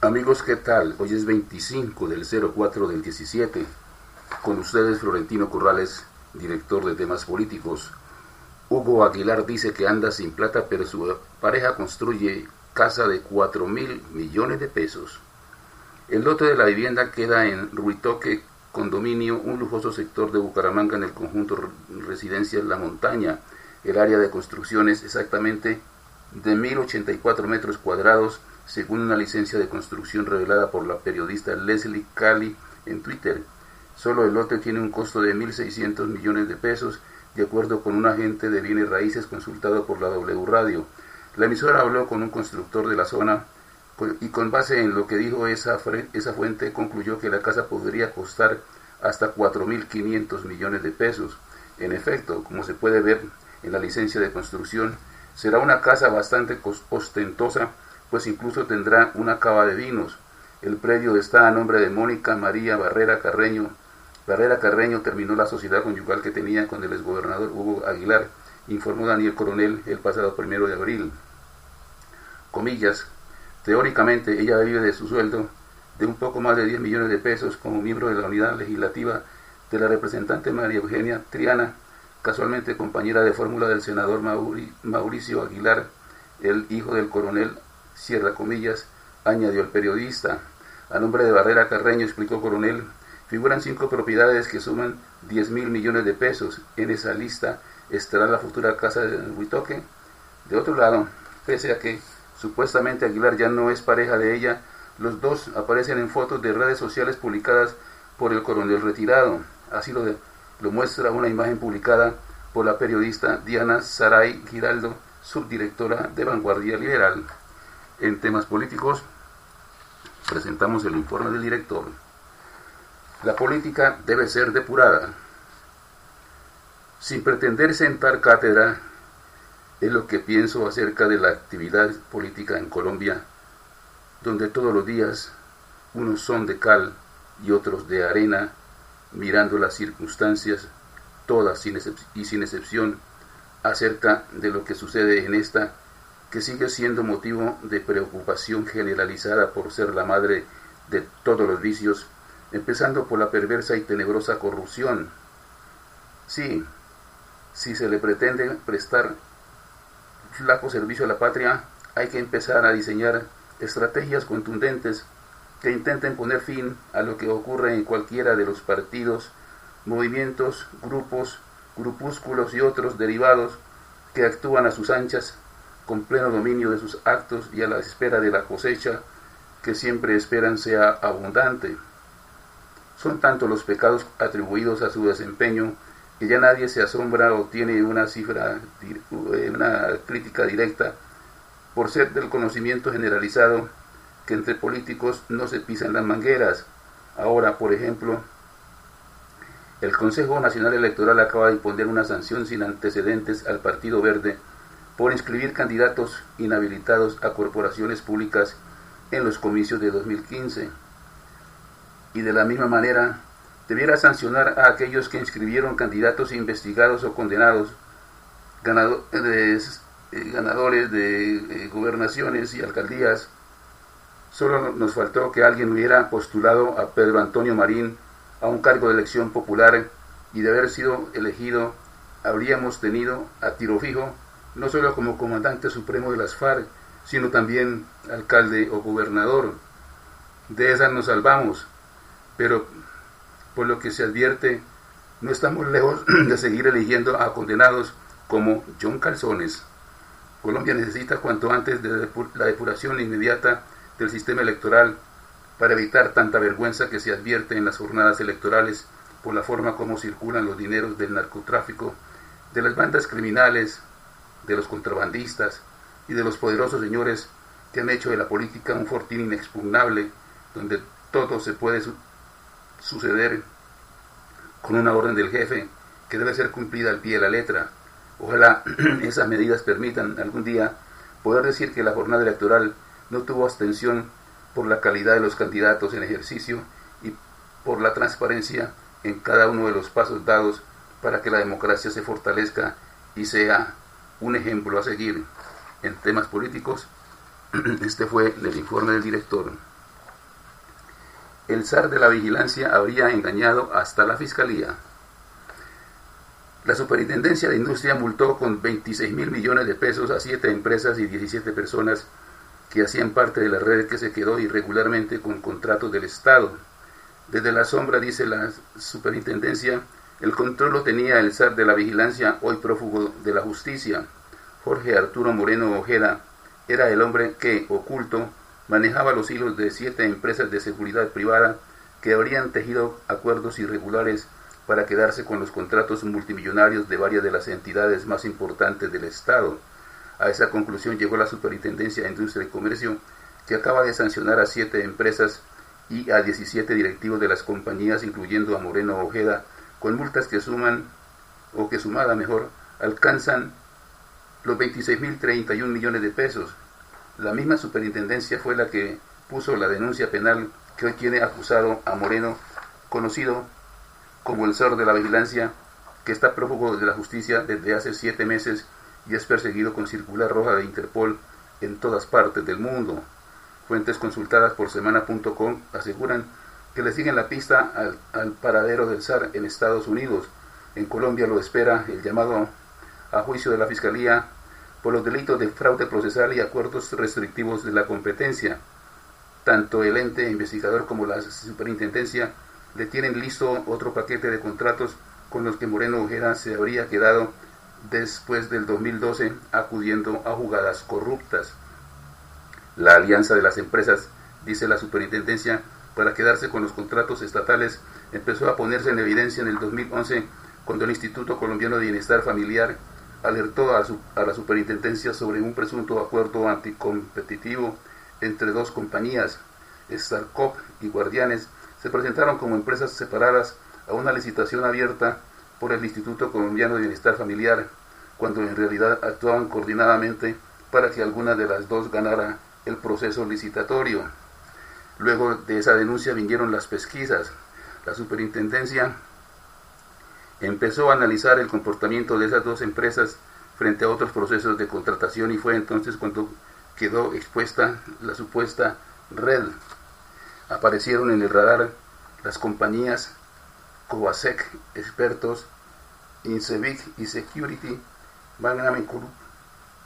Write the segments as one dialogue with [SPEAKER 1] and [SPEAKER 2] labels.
[SPEAKER 1] Amigos, ¿qué tal? Hoy es 25 del 04 del 17. Con ustedes Florentino Corrales, director de temas políticos. Hugo Aguilar dice que anda sin plata, pero su pareja construye casa de 4.000 millones de pesos. El lote de la vivienda queda en Ruitoque, condominio, un lujoso sector de Bucaramanga en el conjunto residencial La Montaña. El área de construcción es exactamente de 1.084 metros cuadrados, según una licencia de construcción revelada por la periodista Leslie Cali en Twitter. Solo el lote tiene un costo de 1.600 millones de pesos, de acuerdo con un agente de bienes raíces consultado por la W Radio. La emisora habló con un constructor de la zona y con base en lo que dijo esa fuente concluyó que la casa podría costar hasta 4.500 millones de pesos. En efecto, como se puede ver en la licencia de construcción, será una casa bastante ostentosa, pues incluso tendrá una cava de vinos. El predio está a nombre de Mónica María Barrera Carreño. Barrera Carreño terminó la sociedad conyugal que tenía con el exgobernador Hugo Aguilar, informó Daniel Coronel el pasado 1 de abril. Comillas, teóricamente ella vive de su sueldo de un poco más de 10 millones de pesos como miembro de la unidad legislativa de la representante María Eugenia Triana, casualmente compañera de fórmula del senador Mauricio Aguilar, el hijo del coronel, cierra comillas, añadió el periodista. A nombre de Barrera Carreño, explicó Coronel, figuran 5 propiedades que suman 10.000 millones de pesos. En esa lista estará la futura casa de Huitoque. De otro lado, pese a que supuestamente Aguilar ya no es pareja de ella, los dos aparecen en fotos de redes sociales publicadas por el coronel retirado. Así lo muestra una imagen publicada por la periodista Diana Saray Giraldo, subdirectora de Vanguardia Liberal. En temas políticos, presentamos el informe del director. La política debe ser depurada. Sin pretender sentar cátedra, es lo que pienso acerca de la actividad política en Colombia, donde todos los días unos son de cal y otros de arena, mirando las circunstancias, todas sin excepción, acerca de lo que sucede en esta, que sigue siendo motivo de preocupación generalizada por ser la madre de todos los vicios, empezando por la perversa y tenebrosa corrupción. Sí, si se le pretende prestar flaco servicio a la patria, hay que empezar a diseñar estrategias contundentes que intenten poner fin a lo que ocurre en cualquiera de los partidos, movimientos, grupos, grupúsculos y otros derivados que actúan a sus anchas, con pleno dominio de sus actos y a la espera de la cosecha que siempre esperan sea abundante. Son tantos los pecados atribuidos a su desempeño que ya nadie se asombra o tiene una crítica directa por ser del conocimiento generalizado que entre políticos no se pisan las mangueras. Ahora, por ejemplo, el Consejo Nacional Electoral acaba de imponer una sanción sin antecedentes al Partido Verde por inscribir candidatos inhabilitados a corporaciones públicas en los comicios de 2015. Y de la misma manera, debiera sancionar a aquellos que inscribieron candidatos investigados o condenados, ganadores de gobernaciones y alcaldías. Solo nos faltó que alguien hubiera postulado a Pedro Antonio Marín a un cargo de elección popular y de haber sido elegido, habríamos tenido a tiro fijo no solo como comandante supremo de las FARC, sino también alcalde o gobernador. De esas nos salvamos, pero por lo que se advierte, no estamos lejos de seguir eligiendo a condenados como John Calzones. Colombia necesita cuanto antes de la depuración inmediata del sistema electoral para evitar tanta vergüenza que se advierte en las jornadas electorales por la forma como circulan los dineros del narcotráfico, de las bandas criminales, de los contrabandistas y de los poderosos señores que han hecho de la política un fortín inexpugnable, donde todo se puede suceder con una orden del jefe que debe ser cumplida al pie de la letra. Ojalá esas medidas permitan algún día poder decir que la jornada electoral no tuvo abstención por la calidad de los candidatos en ejercicio y por la transparencia en cada uno de los pasos dados para que la democracia se fortalezca y sea un ejemplo a seguir. En temas políticos, este fue el informe del director. el zar de la vigilancia habría engañado hasta la fiscalía. La Superintendencia de Industria multó con 26.000 millones de pesos a 7 empresas y 17 personas que hacían parte de la red que se quedó irregularmente con contratos del Estado. Desde la sombra, dice la Superintendencia, el control lo tenía el zar de la vigilancia, hoy prófugo de la justicia. Jorge Arturo Moreno Ojeda era el hombre que, oculto, manejaba los hilos de 7 empresas de seguridad privada que habrían tejido acuerdos irregulares para quedarse con los contratos multimillonarios de varias de las entidades más importantes del Estado. A esa conclusión llegó la Superintendencia de Industria y Comercio, que acaba de sancionar a 7 empresas y a 17 directivos de las compañías, incluyendo a Moreno Ojeda, con multas que sumada mejor, alcanzan los 26.031 millones de pesos. La misma Superintendencia fue la que puso la denuncia penal que hoy tiene acusado a Moreno, conocido como el zar de la vigilancia, que está prófugo de la justicia desde hace 7 meses y es perseguido con circular roja de Interpol en todas partes del mundo. Fuentes consultadas por semana.com aseguran que le siguen la pista al paradero del zar en Estados Unidos. En Colombia lo espera el llamado a juicio de la Fiscalía por los delitos de fraude procesal y acuerdos restrictivos de la competencia. Tanto el ente investigador como la Superintendencia le tienen listo otro paquete de contratos con los que Moreno Ojeda se habría quedado después del 2012 acudiendo a jugadas corruptas. La alianza de las empresas, dice la Superintendencia, para quedarse con los contratos estatales empezó a ponerse en evidencia en el 2011 cuando el Instituto Colombiano de Bienestar Familiar alertó a la Superintendencia sobre un presunto acuerdo anticompetitivo entre 2 compañías. Starcop y Guardianes se presentaron como empresas separadas a una licitación abierta por el Instituto Colombiano de Bienestar Familiar, cuando en realidad actuaban coordinadamente para que alguna de las 2 ganara el proceso licitatorio. Luego de esa denuncia vinieron las pesquisas. La Superintendencia empezó a analizar el comportamiento de esas 2 empresas frente a otros procesos de contratación y fue entonces cuando quedó expuesta la supuesta red. Aparecieron en el radar las compañías Covasec, Expertos, Incevic y Security Magnum Group.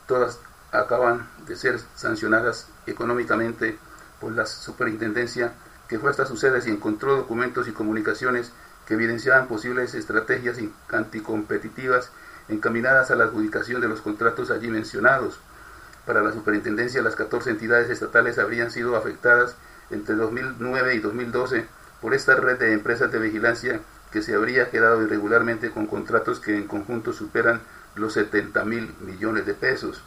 [SPEAKER 1] Todas acaban de ser sancionadas económicamente por la Superintendencia, que fue hasta sus sedes y encontró documentos y comunicaciones que evidenciaban posibles estrategias anticompetitivas encaminadas a la adjudicación de los contratos allí mencionados. Para la Superintendencia, las 14 entidades estatales habrían sido afectadas entre 2009 y 2012 por esta red de empresas de vigilancia que se habría quedado irregularmente con contratos que en conjunto superan los 70.000 millones de pesos.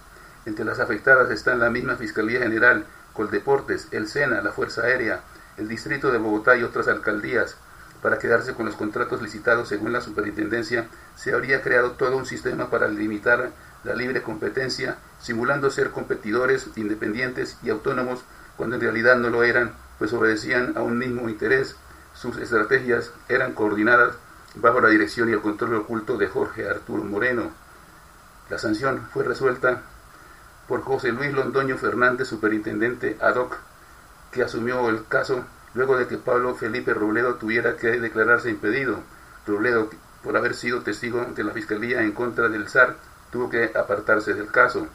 [SPEAKER 1] Entre las afectadas están la misma Fiscalía General, Coldeportes, el SENA, la Fuerza Aérea, el Distrito de Bogotá y otras alcaldías. Para quedarse con los contratos licitados, según la Superintendencia, se habría creado todo un sistema para limitar la libre competencia, simulando ser competidores independientes y autónomos cuando en realidad no lo eran, pues obedecían a un mismo interés. Sus estrategias eran coordinadas bajo la dirección y el control oculto de Jorge Arturo Moreno. La sanción fue resuelta por José Luis Londoño Fernández, superintendente ad hoc, que asumió el caso luego de que Pablo Felipe Robledo tuviera que declararse impedido. Robledo, por haber sido testigo de la Fiscalía en contra del zar, tuvo que apartarse del caso.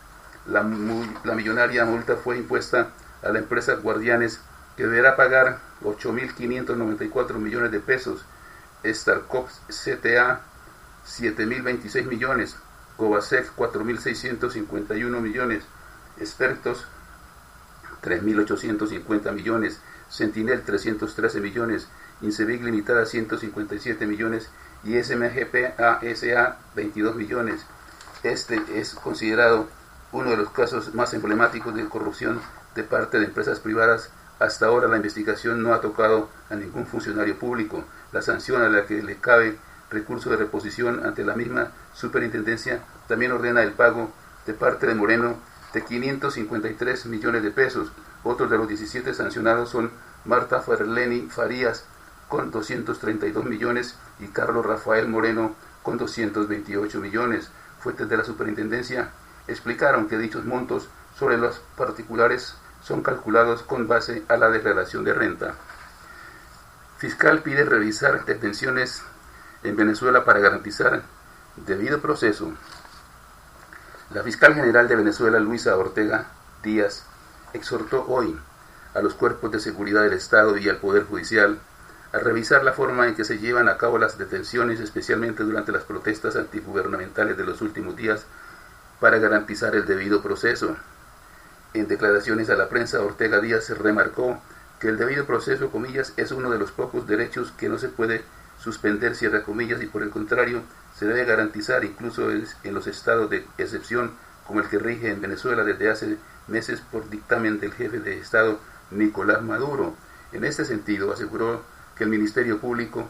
[SPEAKER 1] La millonaria multa fue impuesta a la empresa Guardianes, que deberá pagar 8.594 millones de pesos, Starcop CTA 7.026 millones, Covasec 4.651 millones, Expertos 3.850 millones, Sentinel 313 millones, Incevic Limitada 157 millones y SMGP ASA 22 millones. Este es considerado uno de los casos más emblemáticos de corrupción de parte de empresas privadas. Hasta ahora la investigación no ha tocado a ningún funcionario público. La sanción a la que le cabe recurso de reposición ante la misma Superintendencia también ordena el pago de parte de Moreno de 553 millones de pesos. Otros de los 17 sancionados son Marta Ferleni Farías con 232 millones y Carlos Rafael Moreno con 228 millones. Fuentes de la Superintendencia explicaron que dichos montos sobre los particulares son calculados con base a la declaración de renta. Fiscal pide revisar detenciones en Venezuela para garantizar debido proceso. La fiscal general de Venezuela, Luisa Ortega Díaz, exhortó hoy a los cuerpos de seguridad del Estado y al Poder Judicial a revisar la forma en que se llevan a cabo las detenciones, especialmente durante las protestas antigubernamentales de los últimos días, para garantizar el debido proceso. En declaraciones a la prensa, Ortega Díaz remarcó que el debido proceso, comillas, es uno de los pocos derechos que no se puede suspender, cierra comillas, y por el contrario, se debe garantizar incluso en los estados de excepción como el que rige en Venezuela desde hace meses por dictamen del jefe de Estado Nicolás Maduro. En este sentido, aseguró que el Ministerio Público,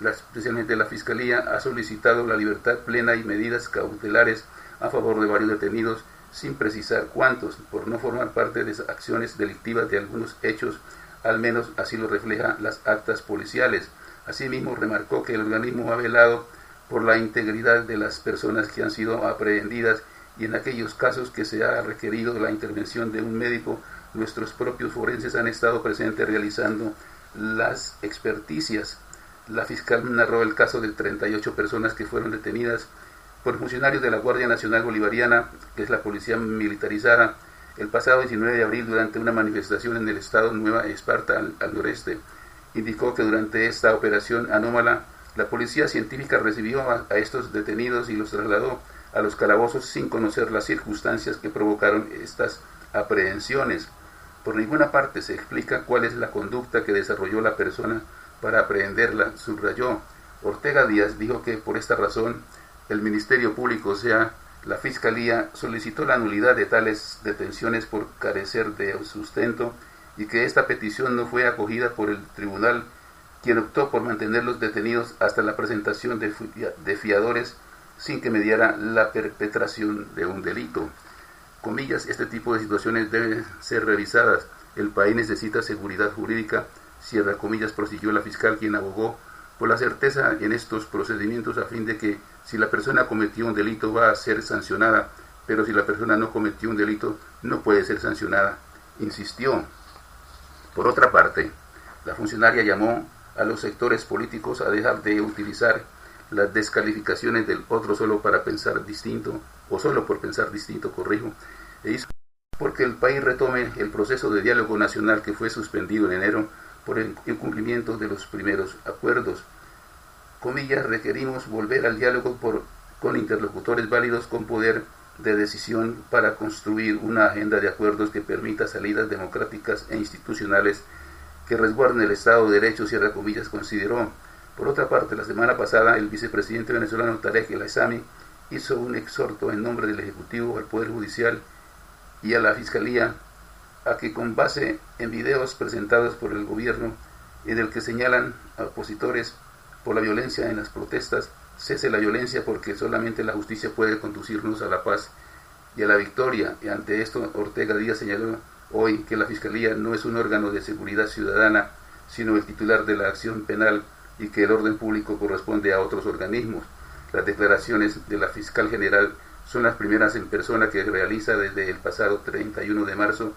[SPEAKER 1] especialmente la Fiscalía, ha solicitado la libertad plena y medidas cautelares a favor de varios detenidos, sin precisar cuántos, por no formar parte de esas acciones delictivas de algunos hechos, al menos así lo reflejan las actas policiales. Asimismo, remarcó que el organismo ha velado por la integridad de las personas que han sido aprehendidas y en aquellos casos que se ha requerido la intervención de un médico, nuestros propios forenses han estado presentes realizando las experticias. La fiscal narró el caso de 38 personas que fueron detenidas por funcionarios de la Guardia Nacional Bolivariana, que es la policía militarizada, el pasado 19 de abril durante una manifestación en el estado Nueva Esparta, al noreste. Indicó que durante esta operación anómala, la policía científica recibió a estos detenidos y los trasladó a los calabozos sin conocer las circunstancias que provocaron estas aprehensiones. Por ninguna parte se explica cuál es la conducta que desarrolló la persona para aprehenderla, subrayó. Ortega Díaz dijo que por esta razón el Ministerio Público, o sea, la Fiscalía, solicitó la nulidad de tales detenciones por carecer de sustento y que esta petición no fue acogida por el tribunal, quien optó por mantener los detenidos hasta la presentación de fiadores sin que mediara la perpetración de un delito. Comillas, este tipo de situaciones deben ser revisadas. El país necesita seguridad jurídica, cierra comillas, prosiguió la fiscal, quien abogó por la certeza en estos procedimientos a fin de que si la persona cometió un delito va a ser sancionada, pero si la persona no cometió un delito no puede ser sancionada, insistió. Por otra parte, la funcionaria llamó a los sectores políticos a dejar de utilizar las descalificaciones del otro solo para pensar distinto, o solo por pensar distinto, corrijo, e hizo porque el país retome el proceso de diálogo nacional que fue suspendido en enero por el incumplimiento de los primeros acuerdos. Comillas, requerimos volver al diálogo con interlocutores válidos con poder de decisión para construir una agenda de acuerdos que permita salidas democráticas e institucionales que resguarden el Estado de Derecho, cierra comillas, consideró. Por otra parte, la semana pasada, el vicepresidente venezolano Tarek El Aissami hizo un exhorto en nombre del Ejecutivo al Poder Judicial y a la Fiscalía a que, con base en videos presentados por el gobierno en el que señalan a opositores por la violencia en las protestas, cese la violencia porque solamente la justicia puede conducirnos a la paz y a la victoria. Y ante esto, Ortega Díaz señaló hoy que la Fiscalía no es un órgano de seguridad ciudadana, sino el titular de la acción penal y que el orden público corresponde a otros organismos. Las declaraciones de la fiscal general son las primeras en persona que realiza desde el pasado 31 de marzo,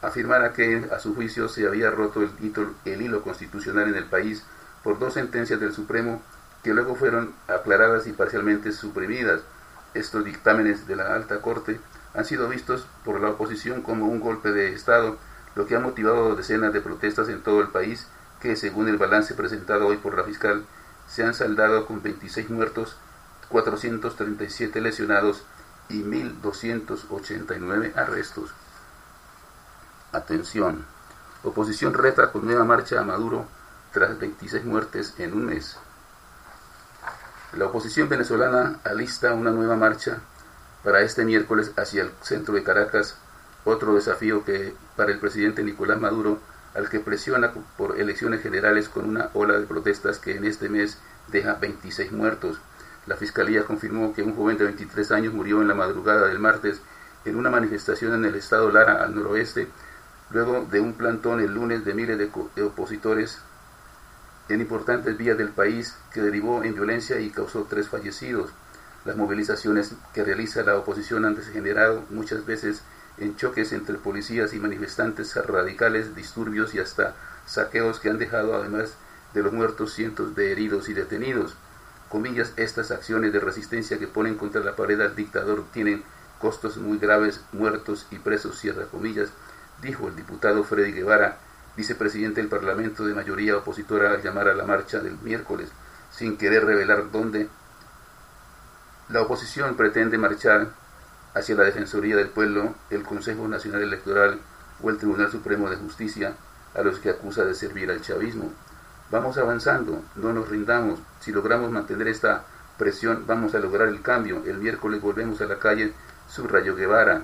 [SPEAKER 1] afirmara que a su juicio se había roto el hilo constitucional en el país por dos sentencias del Supremo que luego fueron aclaradas y parcialmente suprimidas. Estos dictámenes de la Alta Corte han sido vistos por la oposición como un golpe de Estado, lo que ha motivado decenas de protestas en todo el país que, según el balance presentado hoy por la fiscal, se han saldado con 26 muertos, 437 lesionados y 1.289 arrestos. Atención, oposición reta con nueva marcha a Maduro tras 26 muertes en un mes. La oposición venezolana alista una nueva marcha para este miércoles hacia el centro de Caracas, otro desafío que para el presidente Nicolás Maduro, al que presiona por elecciones generales con una ola de protestas que en este mes deja 26 muertos. La Fiscalía confirmó que un joven de 23 años murió en la madrugada del martes en una manifestación en el estado Lara, al noroeste, luego de un plantón el lunes de miles de opositores en importantes vías del país que derivó en violencia y causó 3 fallecidos. Las movilizaciones que realiza la oposición han degenerado muchas veces en choques entre policías y manifestantes radicales, disturbios y hasta saqueos que han dejado además de los muertos, cientos de heridos y detenidos. Comillas, estas acciones de resistencia que ponen contra la pared al dictador tienen costos muy graves, muertos y presos, cierra comillas, dijo el diputado Freddy Guevara, vicepresidente del Parlamento de mayoría opositora, al llamar a la marcha del miércoles, sin querer revelar dónde. La oposición pretende marchar hacia la Defensoría del Pueblo, el Consejo Nacional Electoral o el Tribunal Supremo de Justicia, a los que acusa de servir al chavismo. Vamos avanzando, no nos rindamos. Si logramos mantener esta presión, vamos a lograr el cambio. El miércoles volvemos a la calle, subrayó Guevara.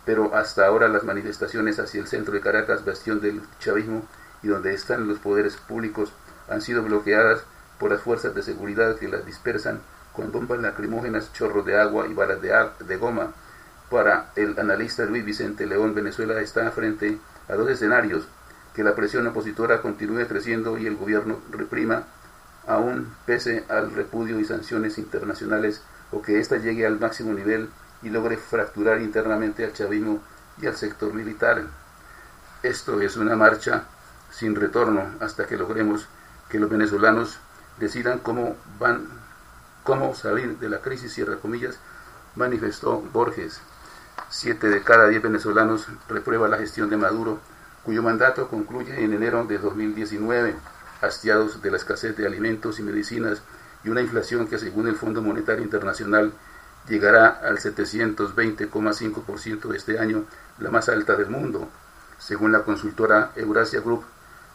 [SPEAKER 1] Pero hasta ahora las manifestaciones hacia el centro de Caracas, bastión del chavismo y donde están los poderes públicos, han sido bloqueadas por las fuerzas de seguridad que las dispersan con bombas lacrimógenas, chorros de agua y balas de goma. Para el analista Luis Vicente León, Venezuela está frente a dos escenarios: que la presión opositora continúe creciendo y el gobierno reprima, aún pese al repudio y sanciones internacionales, o que ésta llegue al máximo nivel y logre fracturar internamente al chavismo y al sector militar. Esto es una marcha sin retorno hasta que logremos que los venezolanos decidan cómo salir de la crisis, cierra comillas, manifestó Borges. 7 de cada 10 venezolanos reprueba la gestión de Maduro, cuyo mandato concluye en enero de 2019, hastiados de la escasez de alimentos y medicinas y una inflación que, según el Fondo Monetario Internacional, llegará al 720,5% de este año, la más alta del mundo. Según la consultora Eurasia Group,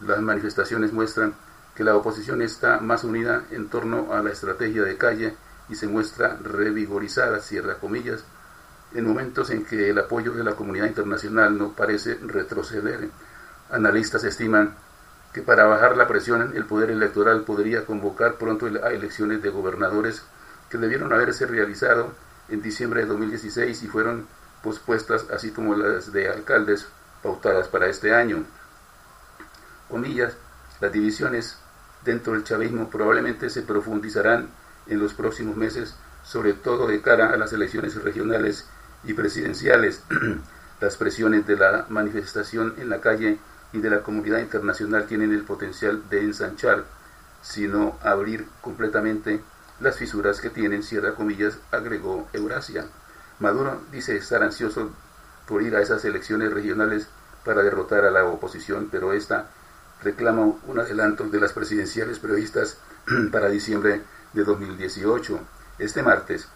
[SPEAKER 1] las manifestaciones muestran que la oposición está más unida en torno a la estrategia de calle y se muestra revigorizada, cierra comillas, en momentos en que el apoyo de la comunidad internacional no parece retroceder. Analistas estiman que para bajar la presión el Poder Electoral podría convocar pronto a elecciones de gobernadores que debieron haberse realizado en diciembre de 2016 y fueron pospuestas, así como las de alcaldes pautadas para este año. Comillas, las divisiones dentro del chavismo probablemente se profundizarán en los próximos meses, sobre todo de cara a las elecciones regionales y presidenciales. Las presiones de la manifestación en la calle y de la comunidad internacional tienen el potencial de ensanchar, sino abrir completamente las fisuras que tienen, cierra comillas, agregó Eurasia. Maduro dice estar ansioso por ir a esas elecciones regionales para derrotar a la oposición, pero esta reclama un adelanto de las presidenciales previstas para diciembre de 2018. Este martes,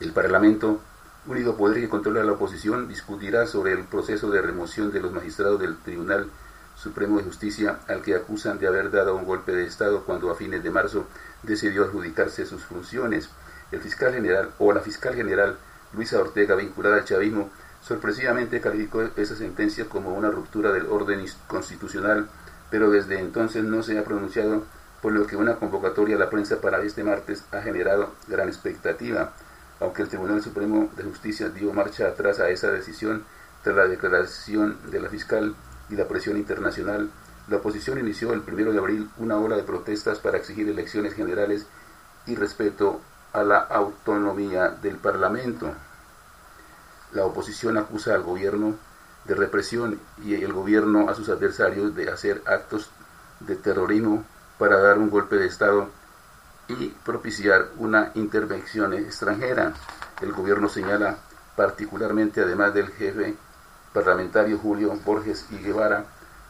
[SPEAKER 1] el Parlamento Unido Poder que controla la oposición discutirá sobre el proceso de remoción de los magistrados del Tribunal Supremo de Justicia, al que acusan de haber dado un golpe de Estado cuando a fines de marzo decidió adjudicarse sus funciones. El fiscal general o la fiscal general Luisa Ortega, vinculada al chavismo, sorpresivamente calificó esa sentencia como una ruptura del orden constitucional, pero desde entonces no se ha pronunciado, por lo que una convocatoria a la prensa para este martes ha generado gran expectativa. Aunque el Tribunal Supremo de Justicia dio marcha atrás a esa decisión tras la declaración de la fiscal y la presión internacional, la oposición inició el 1 de abril una ola de protestas para exigir elecciones generales y respeto a la autonomía del Parlamento. La oposición acusa al gobierno de represión y el gobierno a sus adversarios de hacer actos de terrorismo para dar un golpe de Estado y propiciar una intervención extranjera. El gobierno señala particularmente, además del jefe parlamentario Julio Borges y Guevara,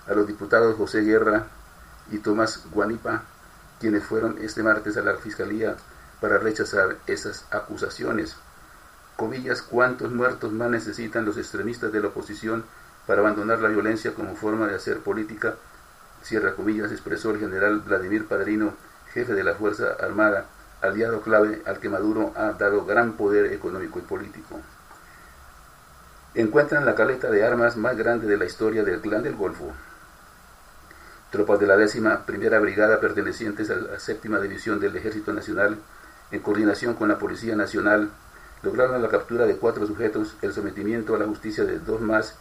[SPEAKER 1] a los diputados José Guerra y Tomás Guanipa, quienes fueron este martes a la Fiscalía para rechazar esas acusaciones. Comillas, ¿cuántos muertos más necesitan los extremistas de la oposición para abandonar la violencia como forma de hacer política? Cierra comillas, expresó el general Vladimir Padrino, jefe de la Fuerza Armada, aliado clave al que Maduro ha dado gran poder económico y político. Encuentran la caleta de armas más grande de la historia del Clan del Golfo. Tropas de la 11ª Brigada pertenecientes a la 7ª División del Ejército Nacional, en coordinación con la Policía Nacional, lograron la captura de 4 sujetos, el sometimiento a la justicia de 2 más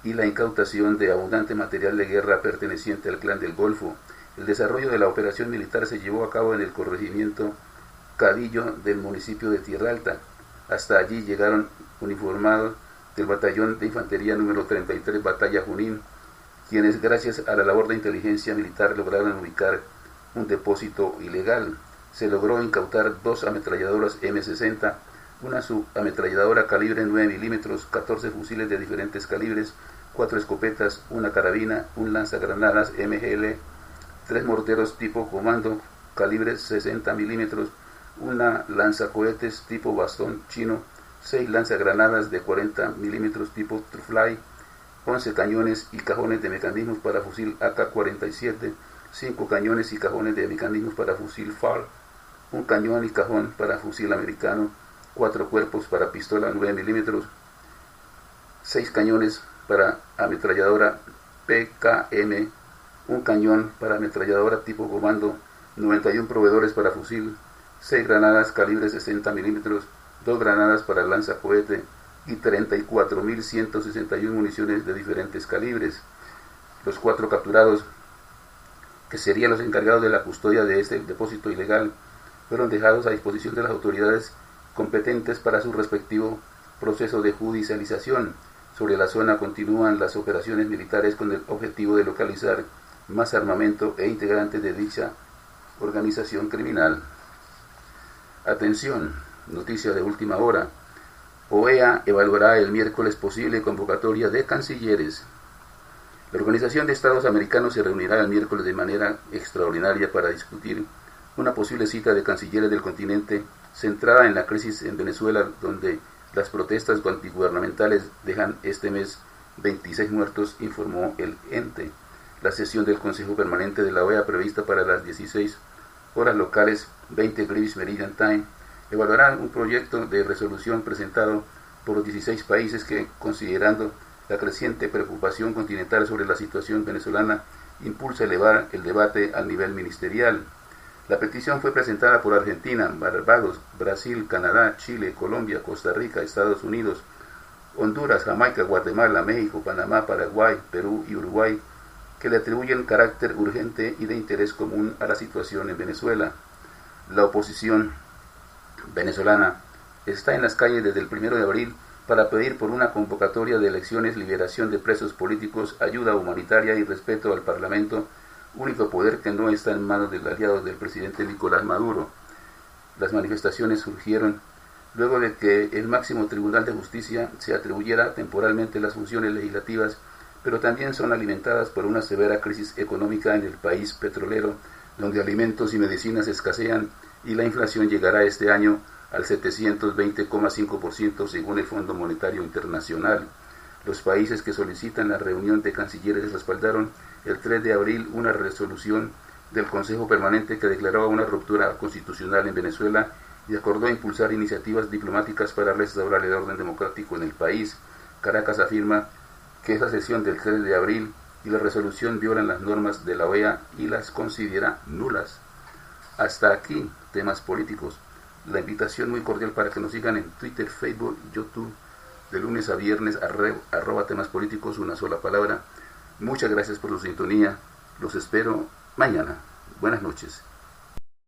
[SPEAKER 1] y la incautación de abundante material de guerra perteneciente al Clan del Golfo. El desarrollo de la operación militar se llevó a cabo en el corregimiento Cadillo del municipio de Tierra Alta. Hasta allí llegaron uniformados del batallón de infantería número 33 Batalla Junín, quienes gracias a la labor de inteligencia militar lograron ubicar un depósito ilegal. Se logró incautar 2 ametralladoras M60, una subametralladora calibre 9 milímetros, 14 fusiles de diferentes calibres, 4 escopetas, una carabina, un lanzagranadas MGL, 3 morteros tipo comando calibre 60 milímetros, una lanzacohetes tipo bastón chino, 6 lanzagranadas de 40 milímetros tipo Trufly, 11 cañones y cajones de mecanismos para fusil AK-47, 5 cañones y cajones de mecanismos para fusil FAL, un cañón y cajón para fusil americano, 4 cuerpos para pistola 9 milímetros, 6 cañones para ametralladora PKM, un cañón para ametralladora tipo comando, 91 proveedores para fusil, 6 granadas calibre 60 milímetros, 2 granadas para lanzacohete y 34.161 municiones de diferentes calibres. Los 4 capturados, que serían los encargados de la custodia de este depósito ilegal, fueron dejados a disposición de las autoridades competentes para su respectivo proceso de judicialización. Sobre la zona continúan las operaciones militares con el objetivo de localizar más armamento e integrantes de dicha organización criminal. Atención, noticia de última hora. OEA evaluará el miércoles posible convocatoria de cancilleres. La Organización de Estados Americanos se reunirá el miércoles de manera extraordinaria para discutir una posible cita de cancilleres del continente centrada en la crisis en Venezuela, donde las protestas antigubernamentales dejan este mes 26 muertos, informó el ente. La sesión del Consejo Permanente de la OEA, prevista para las 16 horas locales, 20 Greenwich Meridian Time, evaluará un proyecto de resolución presentado por los 16 países que, considerando la creciente preocupación continental sobre la situación venezolana, impulsa elevar el debate al nivel ministerial. La petición fue presentada por Argentina, Barbados, Brasil, Canadá, Chile, Colombia, Costa Rica, Estados Unidos, Honduras, Jamaica, Guatemala, México, Panamá, Paraguay, Perú y Uruguay, que le atribuyen carácter urgente y de interés común a la situación en Venezuela. La oposición venezolana está en las calles desde el 1 de abril para pedir por una convocatoria de elecciones, liberación de presos políticos, ayuda humanitaria y respeto al Parlamento, único poder que no está en manos del aliado del presidente Nicolás Maduro. Las manifestaciones surgieron luego de que el máximo Tribunal de Justicia se atribuyera temporalmente las funciones legislativas, pero también son alimentadas por una severa crisis económica en el país petrolero, donde alimentos y medicinas escasean y la inflación llegará este año al 720,5% según el Fondo Monetario Internacional. Los países que solicitan la reunión de cancilleres respaldaron el 3 de abril una resolución del Consejo Permanente que declaraba una ruptura constitucional en Venezuela y acordó impulsar iniciativas diplomáticas para restaurar el orden democrático en el país. Caracas afirma que esa sesión del 3 de abril y la resolución violan las normas de la OEA y las considera nulas. Hasta aquí, temas políticos. La invitación muy cordial para que nos sigan en Twitter, Facebook y YouTube de lunes a viernes, @temas políticos, una sola palabra. Muchas gracias por su sintonía. Los espero mañana. Buenas noches.